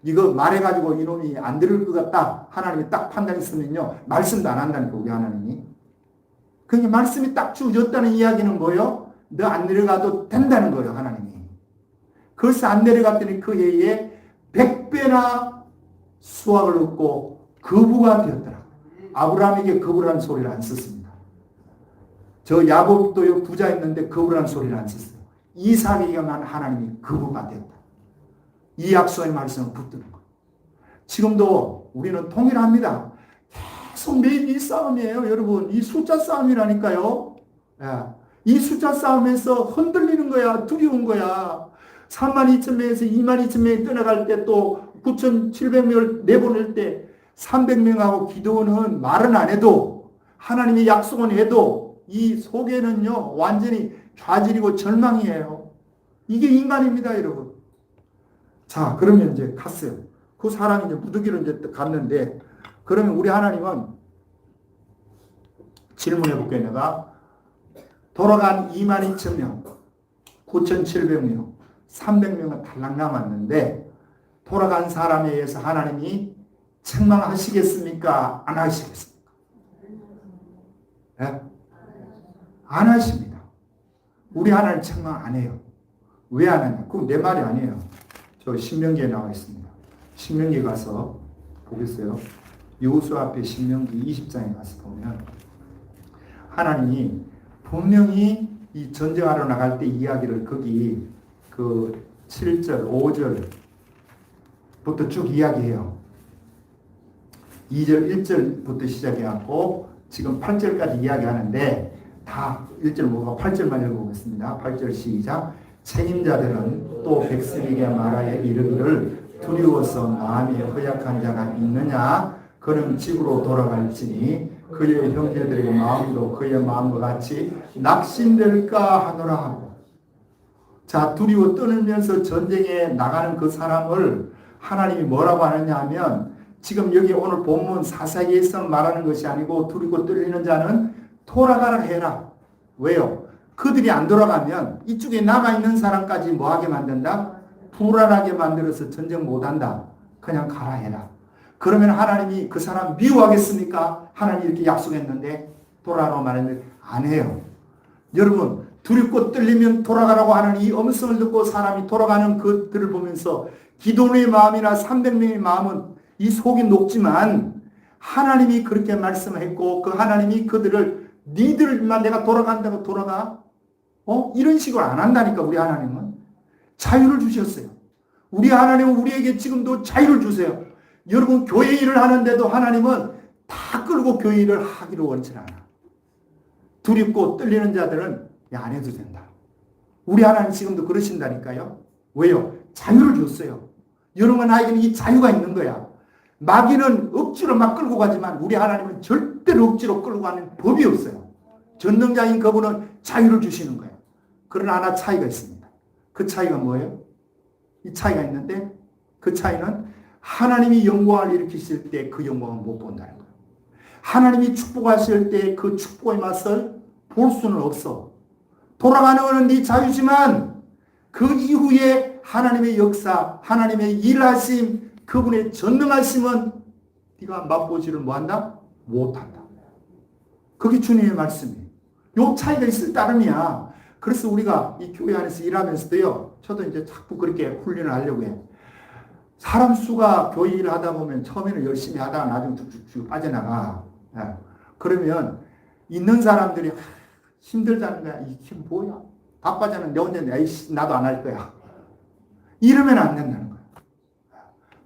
이거 말해가지고 이놈이 안 들을 것 같다. 하나님이 딱 판단했으면요. 말씀도 안 한다니까, 우리 하나님이. 그러니까 말씀이 딱 주어졌다는 이야기는 뭐예요? 너 안 내려가도 된다는 거예요, 하나님이. 그래서 안 내려갔더니 그 해에 100배나 수확을 얻고 거부가 되었더라. 아브라함에게 거부라는 소리를 안 썼습니다. 저 야곱도 부자였는데 거부라는 소리를 안 썼어요. 이삭에게만 하나님이 거부가 되었다. 이 약속의 말씀을 붙드는 거예요. 지금도 우리는 동일합니다. 계속 매일 이 싸움이에요, 여러분. 이 숫자 싸움이라니까요. 이 숫자 싸움에서 흔들리는 거야. 두려운 거야. 32,000명에서 22,000명이 떠나갈 때 또 9,700명을 내보낼 때 300명하고 기도는 말은 안 해도 하나님의 약속은 해도 이 속에는요 완전히 좌절이고 절망이에요. 이게 인간입니다, 여러분. 자, 그러면 이제 갔어요. 그 사람이 이제 무더기로 이제 갔는데, 그러면 우리 하나님은 질문해 볼게요, 내가. 돌아간 22,000명, 9,700명, 300명은 달랑 남았는데, 돌아간 사람에 의해서 하나님이 책망하시겠습니까? 안 하시겠습니까? 네? 안 하십니다. 우리 하나님 책망 안 해요. 왜 안 하냐? 그건 내 말이 아니에요. 저 신명기에 나와 있습니다. 신명기 가서 보겠어요. 여호수아 앞에 신명기 20장에 가서 보면 하나님이 분명히 이 전쟁하러 나갈 때 이야기를 거기 그 7절, 5절부터 쭉 이야기해요. 2절, 1절부터 시작해갖고 지금 8절까지 이야기하는데 다 1절 뭐가 8절만 읽어보겠습니다. 8절 시작. 책임자들은 또 백성에게 말하여 이르기를 두려워서 마음이 허약한 자가 있느냐? 그는 집으로 돌아갈지니 그의 형제들의 마음도 그의 마음과 같이 낙심될까 하노라 하고. 자, 두려워 떠들면서 전쟁에 나가는 그 사람을 하나님이 뭐라고 하느냐 하면 지금 여기 오늘 본문 사사기에서 말하는 것이 아니고 두리고 떨리는 자는 돌아가라 해라. 왜요? 그들이 안 돌아가면 이쪽에 남아있는 사람까지 뭐하게 만든다? 불안하게 만들어서 전쟁 못한다. 그냥 가라 해라. 그러면 하나님이 그 사람 미워하겠습니까? 하나님이 이렇게 약속했는데 돌아가라고 말했는데 안 해요. 여러분, 두렵고 떨리면 돌아가라고 하는 이 음성을 듣고 사람이 돌아가는 그들을 보면서 기도의 마음이나 300명의 마음은 이 속이 녹지만 하나님이 그렇게 말씀했고 그 하나님이 그들을 니들만 내가 돌아간다고 돌아가? 이런 식으로 안 한다니까. 우리 하나님은 자유를 주셨어요. 우리 하나님은 우리에게 지금도 자유를 주세요. 여러분 교회 일을 하는데도 하나님은 다 끌고 교회 일을 하기로 원치 않아. 두렵고 떨리는 자들은 안 해도 된다. 우리 하나님 지금도 그러신다니까요. 왜요? 자유를 줬어요. 여러분 나에게는 이 자유가 있는 거야. 마귀는 억지로 막 끌고 가지만 우리 하나님은 절대로 억지로 끌고 가는 법이 없어요. 전능자인 그분은 자유를 주시는 거예요. 그러나 하나 차이가 있습니다. 그 차이가 뭐예요? 이 차이가 있는데 그 차이는 하나님이 영광을 일으키실 때 그 영광을 못 본다는 거예요. 하나님이 축복하실 때 그 축복의 맛을 볼 수는 없어. 돌아가는 것은 네 자유지만 그 이후에 하나님의 역사, 하나님의 일하심, 그분의 전능하심은 네가 맛보지를 뭐한다? 못한다. 그게 주님의 말씀이에요. 요 차이가 있을 따름이야. 그래서 우리가 이 교회 안에서 일하면서도요, 저도 이제 자꾸 그렇게 훈련을 하려고 해. 사람 수가 교회 일을 하다 보면 처음에는 열심히 하다가 나중에 쭉쭉쭉 빠져나가. 예. 그러면 있는 사람들이 힘들다는 거야. 이게 뭐야? 바빠잖아. 내 혼자 나도 안 할 거야. 이러면 안 된다는 거야.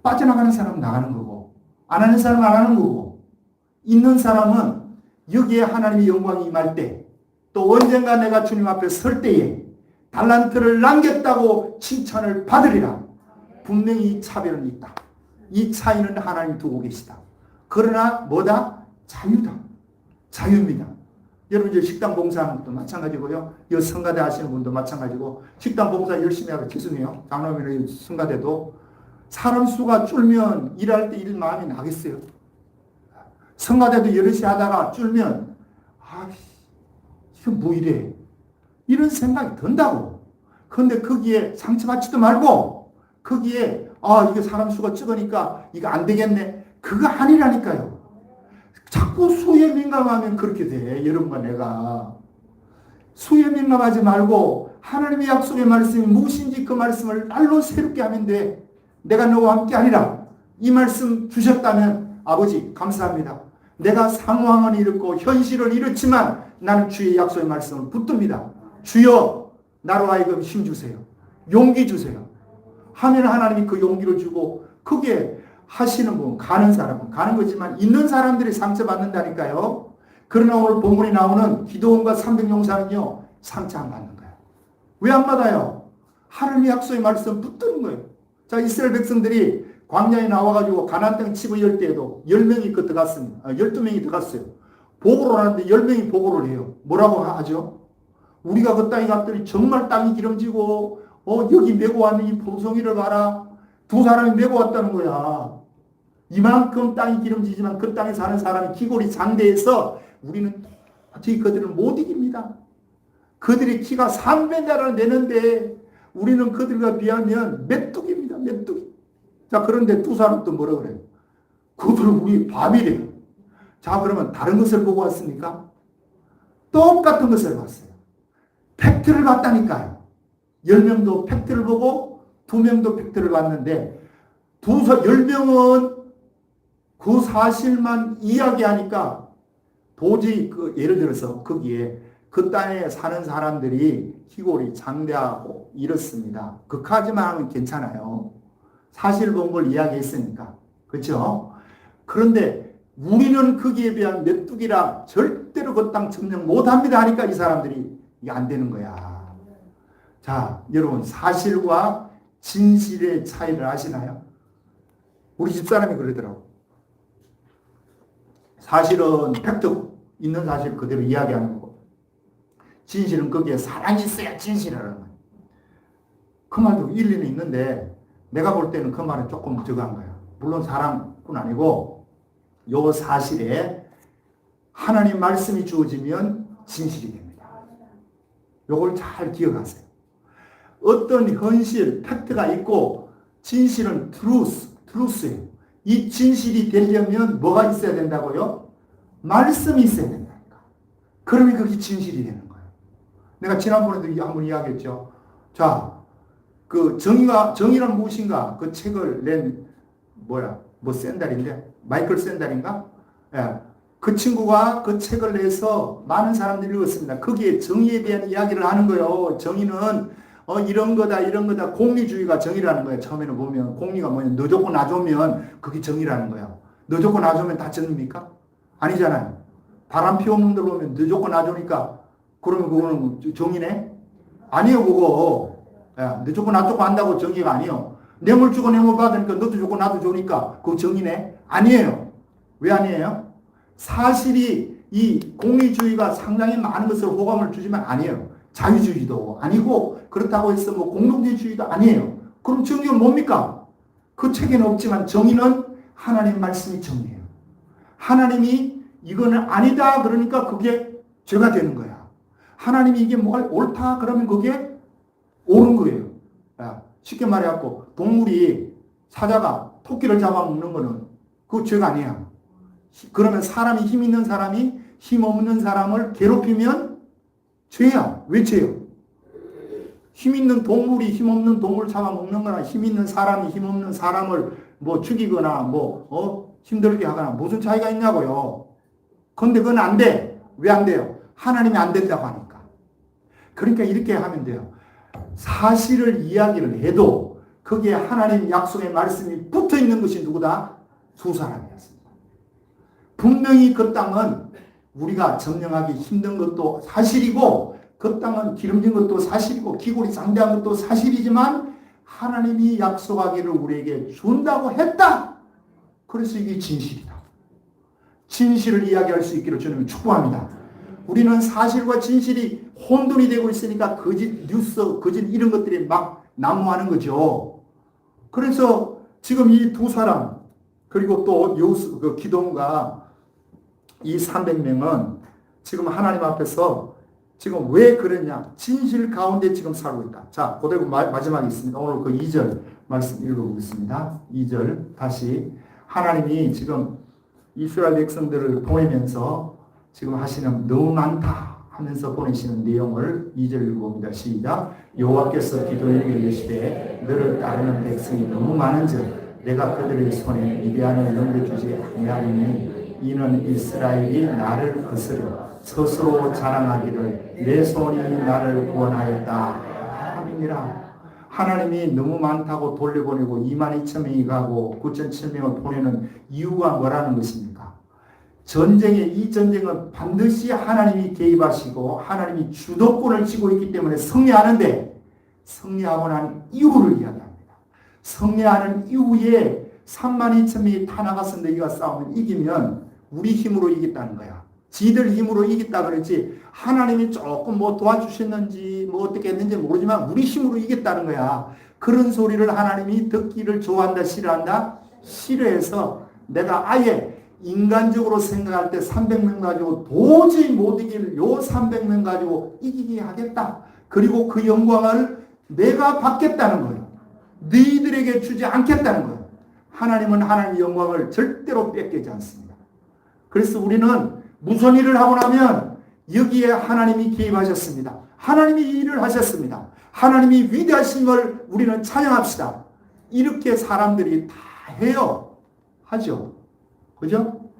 빠져나가는 사람은 나가는 거고, 안 하는 사람은 안 하는 거고, 있는 사람은 여기에 하나님의 영광이 임할 때, 또 언젠가 내가 주님 앞에 설 때에 달란트를 남겼다고 칭찬을 받으리라. 분명히 이 차별은 있다. 이 차이는 하나님 두고 계시다. 그러나 뭐다? 자유다. 자유입니다. 여러분 이제 식당 봉사하는 것도 마찬가지고요. 이 성가대 하시는 분도 마찬가지고, 식당 봉사 열심히 하고 죄송해요. 장로님의 성가대도 사람 수가 줄면 일할 때 일 마음이 나겠어요. 성가대도 여럿이 하다가 줄면 이건 뭐 이래? 이런 생각이 든다고. 그런데 거기에 상처받지도 말고, 거기에 이게 사람 수가 적으니까 이거 안 되겠네. 그거 아니라니까요. 자꾸 수에 민감하면 그렇게 돼. 여러분과 내가. 수에 민감하지 말고 하나님의 약속의 말씀이 무엇인지 그 말씀을 날로 새롭게 하면 돼. 내가 너와 함께 하리라. 이 말씀 주셨다면 아버지 감사합니다. 내가 상황은 이렇고 현실은 이렇지만 나는 주의 약속의 말씀을 붙듭니다. 주여 나로 하여금 힘주세요. 용기 주세요. 하면 하나님이 그 용기를 주고, 그게 하시는 분, 가는 사람은 가는 거지만 있는 사람들이 상처받는다니까요. 그러나 오늘 본문에 나오는 기도원과 300용사는요 상처 안 받는 거예요. 왜 안 받아요? 하나님의 약속의 말씀 붙드는 거예요. 자, 이스라엘 백성들이 광야에 나와가지고 가나안 땅 치고 열 때에도 10명이 들어갔습니다. 12명이 들어갔어요. 보고를 하는데 10명이 보고를 해요. 뭐라고 하죠? 우리가 그 땅에 갔더니 정말 땅이 기름지고 여기 메고 왔는 이 포도송이를 봐라. 두 사람이 메고 왔다는 거야. 이만큼 땅이 기름지지만 그 땅에 사는 사람이 기골이 장대해서 우리는 도저히 그들을 못 이깁니다. 그들이 키가 3배나 되는데 우리는 그들과 비하면 메뚜기입니다. 메뚜기. 자, 그런데 두 사람 또 뭐라 그래요? 그들은 우리 밤이래요. 자, 그러면 다른 것을 보고 왔습니까? 똑같은 것을 봤어요. 팩트를 봤다니까요. 10명도 팩트를 보고 2명도 팩트를 봤는데 10명은 그 사실만 이야기하니까 도저히 예를 들어서 거기에 그 땅에 사는 사람들이 희골이 장대하고 이렇습니다. 극하지만 하면 괜찮아요. 사실 본 걸 이야기했으니까. 그렇죠? 그런데 우리는 거기에 비한 메뚜기라 절대로 그 땅 점령 못합니다 하니까 이 사람들이 이게 안 되는 거야. 자, 여러분 사실과 진실의 차이를 아시나요? 우리 집사람이 그러더라고. 사실은 팩트 있는 사실 그대로 이야기하는 거고, 진실은 거기에 사랑이 있어야 진실이라는 거예요. 그 말도 일리는 있는데 내가 볼 때는 그 말은 조금 저거한 거예요. 물론 사랑뿐 아니고 요 사실에 하나님 말씀이 주어지면 진실이 됩니다. 요걸 잘 기억하세요. 어떤 현실, 팩트가 있고 진실은 truth예요. 이 진실이 되려면 뭐가 있어야 된다고요? 말씀이 있어야 된다니까. 그러면 그게 진실이 되는 거예요. 내가 지난번에도 한번 이야기했죠. 자, 그 정의란 무엇인가? 그 책을 낸 샌달인데 마이클 샌달인가? 예. 그 친구가 그 책을 내서 많은 사람들이 읽었습니다. 거기에 정의에 대한 이야기를 하는 거예요. 정의는 이런 거다. 공리주의가 정의라는 거예요. 처음에는 보면 공리가 뭐냐? 너 좋고 나 좋으면 그게 정의라는 거야. 너 좋고 나 좋으면 다 정의입니까? 아니잖아요. 바람 피우는 놈들 보면 너 좋고 나 좋으니까 그러면 그거는 정의네? 아니에요, 그거. 야, 너 좋고 나 좋고 한다고 정의가 아니에요. 뇌물 주고 뇌물 받으니까 너도 좋고 나도 좋으니까 그거 정의네? 아니에요. 왜 아니에요? 사실이 이 공리주의가 상당히 많은 것을 호감을 주지만 아니에요. 자유주의도 아니고 그렇다고 해서 뭐 공동체주의도 아니에요. 그럼 정의가 뭡니까? 그 책에는 없지만 정의는 하나님 말씀이 정의예요. 하나님이 이거는 아니다 그러니까 그게 죄가 되는 거야. 하나님이 이게 뭐가 옳다 그러면 그게 옳은 거예요. 쉽게 말해갖고 동물이 사자가 토끼를 잡아먹는 거는 그거 죄가 아니야. 그러면 사람이 힘 있는 사람이 힘 없는 사람을 괴롭히면 죄야. 왜 죄요? 힘 있는 동물이 힘 없는 동물 잡아먹는 거나 힘 있는 사람이 힘 없는 사람을 뭐 죽이거나 힘들게 하거나 무슨 차이가 있냐고요. 근데 그건 안 돼. 왜 안 돼요? 하나님이 안 된다고 하니까. 그러니까 이렇게 하면 돼요. 사실을 이야기를 해도 거기에 하나님 약속의 말씀이 붙어 있는 것이 누구다? 두 사람이었습니다. 분명히 그 땅은 우리가 점령하기 힘든 것도 사실이고 그 땅은 기름진 것도 사실이고 기골이 장대한 것도 사실이지만 하나님이 약속하기를 우리에게 준다고 했다. 그래서 이게 진실이다. 진실을 이야기할 수 있기를 주님은 축복합니다. 우리는 사실과 진실이 혼돈이 되고 있으니까 거짓 뉴스, 거짓 이런 것들이 막 난무하는 거죠. 그래서 지금 이 두 사람 그리고 또 기돔과 이 300명은 지금 하나님 앞에서 지금 왜 그러냐? 진실 가운데 지금 살고 있다. 자, 그대로 마지막에 있습니다. 오늘 그 2절 말씀 읽어보겠습니다. 2절 다시 하나님이 지금 이스라엘 백성들을 보내면서 지금 하시는 너무 많다 하면서 보내시는 내용을 2절 읽어봅니다. 시작. 여호와께서 기도에게 이르시되 너를 따르는 백성이 너무 많은즉 내가 그들의 손에 미디안을 넘겨주지 아니하리니 이는 이스라엘이 나를 거스려 스스로 자랑하기를 내 손이 나를 구원하였다 함이니라. 하나님이 너무 많다고 돌려보내고 22,000명이 가고 9,700명을 보내는 이유가 뭐라는 것입니까? 이 전쟁은 반드시 하나님이 개입하시고 하나님이 주도권을 쥐고 있기 때문에 승리하는데 승리하고 난 이유를 이야기합니다. 승리하는 이후에 32,000명이 다 나가서 너희가 싸우면 이기면 우리 힘으로 이겼다는 거야. 지들 힘으로 이겼다 그랬지 하나님이 조금 뭐 도와주셨는지 뭐 어떻게 했는지 모르지만 우리 힘으로 이겼다는 거야. 그런 소리를 하나님이 듣기를 좋아한다 싫어한다? 싫어해서 내가 아예 인간적으로 생각할 때 300명 가지고 도저히 못 이길 요 300명 가지고 이기게 하겠다. 그리고 그 영광을 내가 받겠다는 거예요. 너희들에게 주지 않겠다는 거예요. 하나님은 하나님의 영광을 절대로 뺏기지 않습니다. 그래서 우리는 무슨 일을 하고 나면 여기에 하나님이 개입하셨습니다. 하나님이 이 일을 하셨습니다. 하나님이 위대하심을 우리는 찬양합시다. 이렇게 사람들이 다 해요. 하죠. 그죠?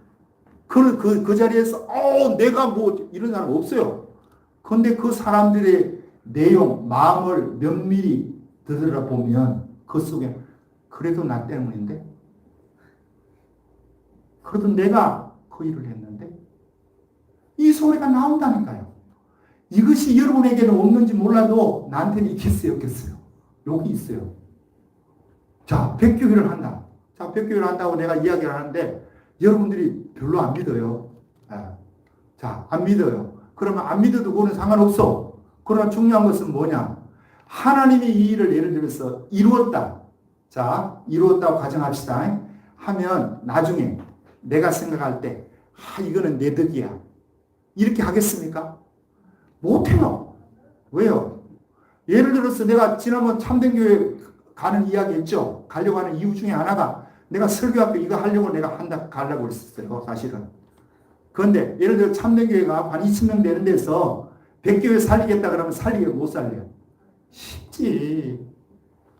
그 자리에서 내가 뭐 이런 사람 없어요. 그런데 그 사람들의 내용, 마음을 면밀히 들여다보면 그 속에 그래도 나 때문인데? 그래도 내가 그 일을 했는데? 이 소리가 나온다니까요. 이것이 여러분에게는 없는지 몰라도 나한테는 있겠어요, 없겠어요? 여기 있어요. 자, 백교회를 한다. 자, 백교회를 한다고 내가 이야기를 하는데 여러분들이 별로 안 믿어요. 자, 안 믿어요. 그러면 안 믿어도 그거는 상관없어. 그러나 중요한 것은 뭐냐? 하나님이 이 일을 예를 들어서 이루었다. 자, 이루었다고 가정합시다. 하면 나중에 내가 생각할 때 이거는 내 덕이야. 이렇게 하겠습니까? 못해요. 왜요? 예를 들어서 내가 지난번 참된교회 가는 이야기 했죠. 가려고 하는 이유 중에 하나가 내가 설교학교 이거 하려고 내가 가려고 했었어요. 사실은. 그런데 예를 들어 참된교회가 한 20명 되는 데서 100교회 살리겠다 그러면 살리게 못 살려요. 쉽지.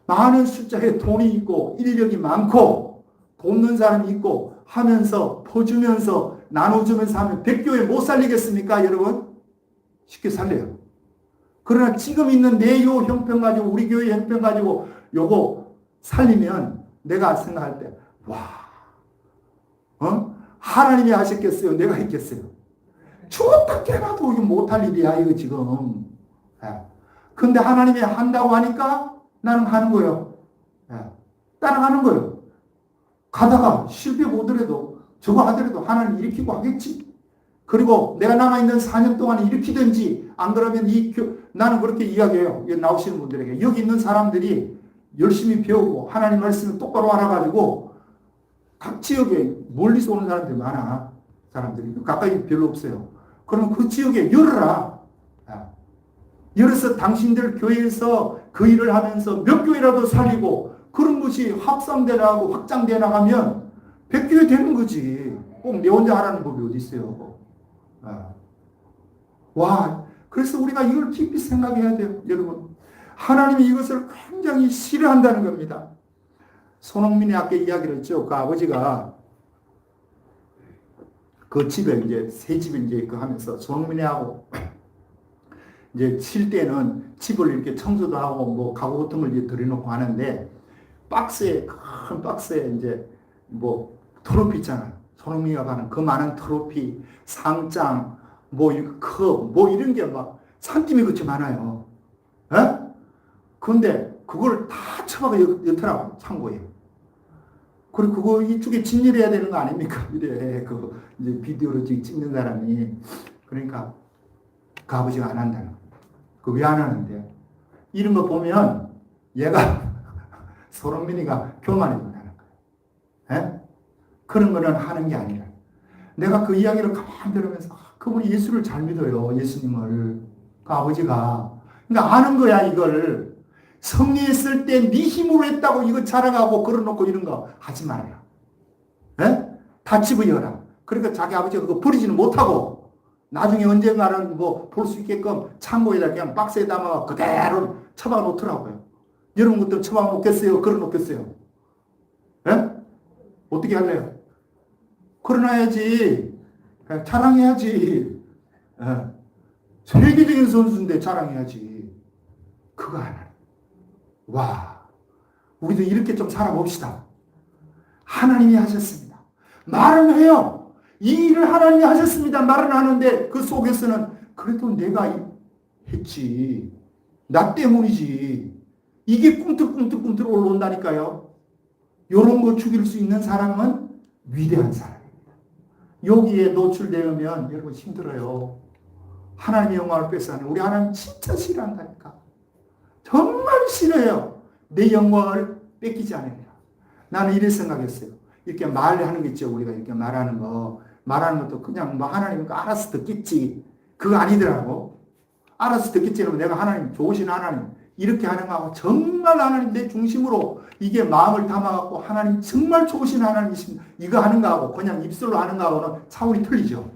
많은 숫자에 돈이 있고 인력이 많고 돕는 사람이 있고 하면서 퍼주면서 나눠주면서 하면 100교회 못 살리겠습니까 여러분? 쉽게 살려요. 그러나 지금 있는 내 요 형편 가지고 우리 교회 형편 가지고 요거 살리면 내가 생각할 때 하나님이 하셨겠어요? 내가 했겠어요? 죽었다 깨나도 이거 못할 일이야 이거 지금. 근데 하나님이 한다고 하니까 나는 하는 거예요. 따라가는 거예요. 가다가 실패 보더라도 저거 하더라도 하나님 일으키고 하겠지. 그리고 내가 남아있는 4년 동안 일으키든지 안 그러면 나는 그렇게 이야기해요. 나오시는 분들에게. 여기 있는 사람들이 열심히 배우고 하나님 말씀을 똑바로 알아가지고 각 지역에 멀리서 오는 사람들이 많아. 사람들이. 가까이 별로 없어요. 그러면 그 지역에 열어라. 열어서 당신들 교회에서 그 일을 하면서 몇 교회라도 살리고 그런 것이 확산돼 나가고 확장돼 나가면 100교회 되는 거지. 꼭 내 혼자 하라는 법이 어디 있어요. 그래서 우리가 이걸 깊이 생각해야 돼요. 여러분. 하나님이 이것을 굉장히 싫어한다는 겁니다. 손흥민이 아까 이야기를 했죠. 그 아버지가 그 집에 이제 새 집에 이제 그 하면서 손흥민이하고 이제 칠 때는 집을 이렇게 청소도 하고 뭐 가구 같은 걸 이제 들여놓고 하는데 큰 박스에 이제 뭐 트로피 있잖아요. 손흥민이가 가는 그 많은 트로피, 상장, 뭐 컵, 뭐 이런 게 막 산더미 같이 많아요. 에? 근데 그걸 다 처박아 였더라고 창고에. 그리고 그거 이쪽에 진열해야 되는 거 아닙니까? 이래 그 이제 비디오로 찍는 사람이. 그러니까 그 아버지가 안 한다는 거예요. 그 왜 안 하는데? 이런 거 보면 얘가 손흥민이가 교만해 준다는 거예요. 에? 그런 거는 하는 게 아니라. 내가 그 이야기를 가만히 들으면서 그분이 예수를 잘 믿어요. 예수님을. 그 아버지가. 그러니까 아는 거야 이걸. 성리했을 때 네 힘으로 했다고 이거 자랑하고 걸어놓고 이런 거 하지 말아요. 에? 다 집어여라. 그러니까 자기 아버지가 그거 버리지는 못하고 나중에 언젠가는 뭐 볼 수 있게끔 창고에다 그냥 박스에 담아 그대로 처박아 놓더라고요. 여러분 것도 처박아 놓겠어요? 걸어 놓겠어요? 에? 어떻게 할래요? 걸어놔야지. 자랑해야지. 에. 세계적인 선수인데 자랑해야지. 그거 안 하네. 와, 우리도 이렇게 좀 살아봅시다. 하나님이 하셨습니다. 말은 해요. 이 일을 하나님이 하셨습니다. 말은 하는데 그 속에서는 그래도 내가 했지. 나 때문이지. 이게 꿈틀꿈틀 올라온다니까요. 이런 거 죽일 수 있는 사람은 위대한 사람입니다. 여기에 노출되면 여러분 힘들어요. 하나님의 영광을 뺏어가는 우리 하나님 진짜 싫어한다니까. 정말 싫어요. 내 영광을 뺏기지 않으리라. 나는 이렇게 생각했어요. 이렇게 말하는 거 있죠. 우리가 이렇게 말하는 거. 말하는 것도 그냥 뭐 하나님 알아서 듣겠지. 그거 아니더라고. 알아서 듣겠지. 그러면 내가 하나님, 좋으신 하나님. 이렇게 하는 거하고 정말 하나님 내 중심으로 이게 마음을 담아갖고 하나님 정말 좋으신 하나님이십니다. 이거 하는 거하고 그냥 입술로 하는 거하고는 차원이 틀리죠.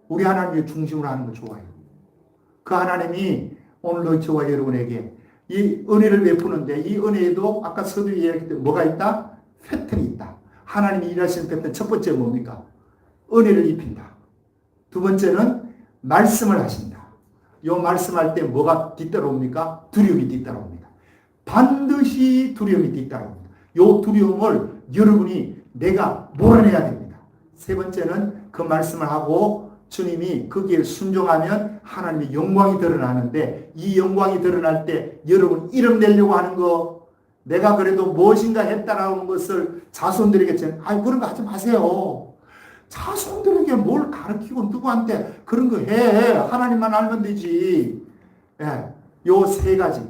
우리 하나님의 중심으로 하는 거 좋아요. 그 하나님이 오늘도 저와 여러분에게 이 은혜를 베푸는데 이 은혜에도 아까 서두에 이야기했을 때 뭐가 있다? 패턴이 있다. 하나님이 일하시는 패턴 첫 번째 뭡니까? 은혜를 입힌다. 두 번째는 말씀을 하신다. 이 말씀할 때 뭐가 뒤따라옵니까? 두려움이 뒤따라옵니다. 반드시 두려움이 뒤따라옵니다. 이 두려움을 여러분이 내가 몰아내야 됩니다. 세 번째는 그 말씀을 하고 주님이 거기에 순종하면 하나님의 영광이 드러나는데 이 영광이 드러날 때 여러분 이름 내려고 하는 거 내가 그래도 무엇인가 했다라는 것을 자손들에게 그런 거 하지 마세요. 자손들에게 뭘 가르치고 누구한테 그런 거 해. 하나님만 알면 되지. 예, 요 세 가지.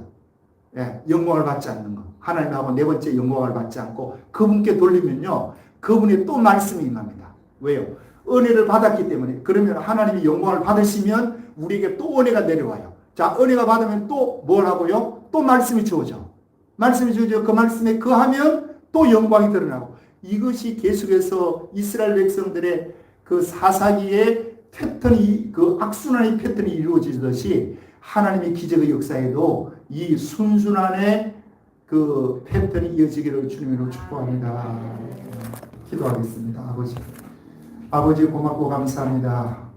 예, 영광을 받지 않는 거. 하나님하고 네 번째 영광을 받지 않고 그분께 돌리면요. 그분이 또 말씀이 임합니다. 왜요? 은혜를 받았기 때문에. 그러면 하나님이 영광을 받으시면 우리에게 또 은혜가 내려와요. 자, 은혜가 받으면 또 뭘 하고요? 또 말씀이 주어져. 말씀이 주어져. 그 말씀에 거하면 또 영광이 드러나고. 이것이 계속해서 이스라엘 백성들의 그 사사기의 패턴이, 그 악순환의 패턴이 이루어지듯이 하나님의 기적의 역사에도 이 순순환의 그 패턴이 이어지기를 주님으로 축복합니다. 기도하겠습니다. 아버지 고맙고 감사합니다.